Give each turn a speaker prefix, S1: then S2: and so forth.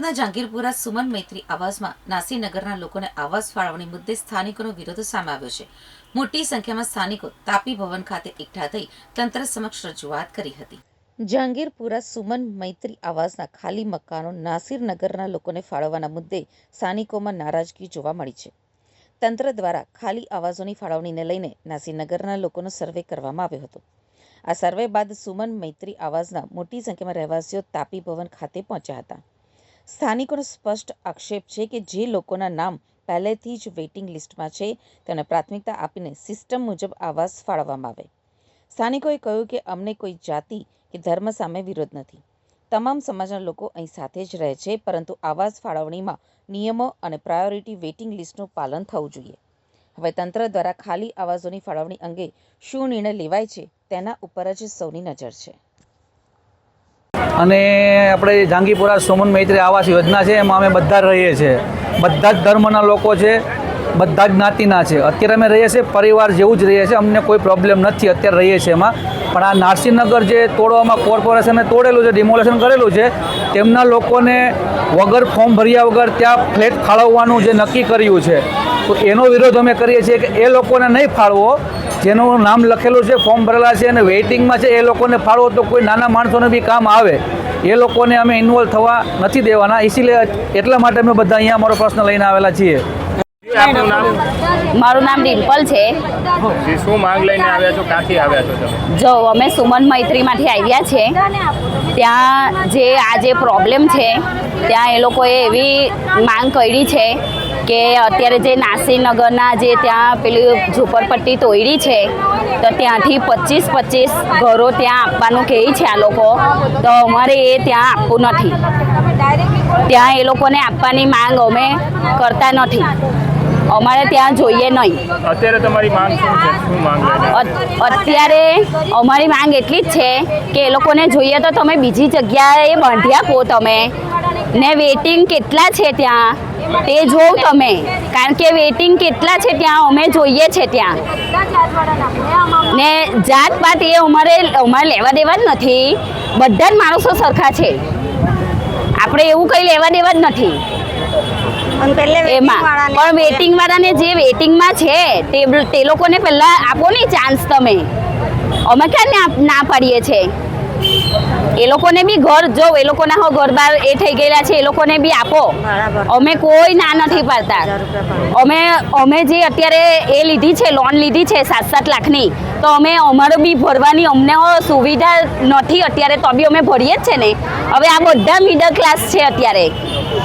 S1: અમદાવાદના જહાંગીરપુરા સુમન મૈત્રી આવાસમાં નાસીનગરના લોકોને આવાસ ફાળવણી મુદ્દે સ્થાનિકોનો વિરોધ સામે આવ્યો છે। મોટી સંખ્યામાં સ્થાનિકો તાપી ભવન ખાતે એકઠા થઈ તંત્ર સમક્ષ રજૂઆત કરી હતી। જહાંગીરપુરા સુમન મૈત્રી આવાસના ખાલી મકાનો નાસીરનગરના લોકોને ફાળવવાના મુદ્દે સ્થાનિકોમાં નારાજગી જોવા મળી છે। તંત્ર દ્વારા ખાલી આવાસોની ફાળવણીને લઈને નાસીરનગરના લોકોનો સર્વે કરવામાં આવ્યો હતો। આ સર્વે બાદ સુમન મૈત્રી આવાસના મોટી સંખ્યામાં રહેવાસીઓ તાપી ભવન ખાતે પહોંચ્યા હતા। સ્થાનિકોનો સ્પષ્ટ આક્ષેપ છે કે જે લોકોના નામ પહેલેથી જ વેઇટિંગ લિસ્ટમાં છે તેમને પ્રાથમિકતા આપીને સિસ્ટમ મુજબ આવાસ ફાળવવામાં આવે। સ્થાનિકોએ કહ્યું કે અમને કોઈ જાતિ કે ધર્મ સામે વિરોધ નથી, તમામ સમાજના લોકો અહીં સાથે જ રહે છે, પરંતુ આવાસ ફાળવણીમાં નિયમો અને પ્રાયોરિટી વેઇટિંગ લિસ્ટનું પાલન થવું જોઈએ। હવે તંત્ર દ્વારા ખાલી આવાસોની ફાળવણી અંગે શું નિર્ણય લેવાય છે તેના ઉપર જ સૌની નજર છે।
S2: અને આપણે જહાંગીરપુરા સુમન મૈત્રી આવાસ યોજના છે, એમાં અમે બધા રહીએ છીએ, બધા જ ધર્મના લોકો છે, બધા જ જ્ઞાતિના છે। અત્યારે અમે રહીએ છીએ પરિવાર જેવું જ રહીએ છીએ, અમને કોઈ પ્રોબ્લેમ નથી અત્યારે રહીએ છીએ એમાં। પણ આ નારસિંહનગર જે તોડવામાં કોર્પોરેશને તોડેલું છે, ડિમોલેશન કરેલું છે, તેમના લોકોને વગર ફોર્મ ભર્યા વગર ત્યાં ફ્લેટ ફાળવવાનું જે નક્કી કર્યું છે, તો એનો વિરોધ અમે કરીએ છીએ કે એ લોકોને નહીં ફાળવો, જેનું નામ લખેલું છે, ફોર્મ ભરેલા છે અને વેઇટિંગમાં છે, એ લોકોને ફાળવો તો કોઈ નાના માણસોને બી કામ આવે, એ લોકોને અમે ઇન્વોલ્વ થવા નથી દેવાના। ઇસીલિए એટલા માટે અમે બધા અહીંયા અમારો પ્રશ્ન લઈને આવેલા છીએ।
S3: મારું નામ ડિમ્પલ છે।
S4: શું માંગ લઈને આવ્યા છો, ક્યાંથી આવ્યા છો તમે?
S3: જો અમે સુમન મૈત્રીમાંથી આવ્યા છે, ત્યાં જે આ જે પ્રોબ્લેમ છે ત્યાં એ લોકોએ એવી માંગ કરી છે કે અત્યારે જે નાસીનગરના જે ત્યાં પેલી ઝૂંપડપટ્ટી તોડી છે તો ત્યાંથી 25 ઘરો ત્યાં આપવાનું કહે છે આ લોકો, તો અમારે એ ત્યાં આપવું નથી, ત્યાં એ લોકોને આપવાની માંગ અમે કરતા નથી, અમારે ત્યાં જોઈએ નહીં।
S4: અત્યારે તમારી માંગ શું છે? શું માંગ લઈને?
S3: અત્યારે અમારી માંગ એટલી જ છે કે એ લોકોને જોઈએ તો તમે બીજી જગ્યાએ બાંધી આપો તમે, ને વેઇટિંગ કેટલા છે ત્યાં તે જોવો તમે, કારણ કે વેઇટિંગ કેટલા છે ત્યાં અમે જોઈએ છે ત્યાં, ને જાત પાત એ અમારે લેવા દેવા જ નથી, બધા જ માણસો સરખા છે, આપણે એવું કંઈ લેવા દેવા જ નથી એમાં। પણ વેઇટિંગ વાળાને જે વેઇટિંગમાં છે તે લોકોને પહેલાં આપો ને ચાન્સ તમે, અમે ક્યાં ના પાડીએ છીએ, એ લોકોને બી ઘર જો એ લોકોના હો ઘર બાર એ થઈ ગયેલા છે, એ લોકોને બી આપો, અમે કોઈ ના નથી પાડતા। અમે જે અત્યારે એ લીધી છે, લોન લીધી છે 7-7 લાખની, તો અમે અમારું બી ભરવાની અમને સુવિધા નથી અત્યારે, તો બી અમે ભરીએ જ છે ને। હવે આ બધા મિડલ ક્લાસ છે અત્યારે,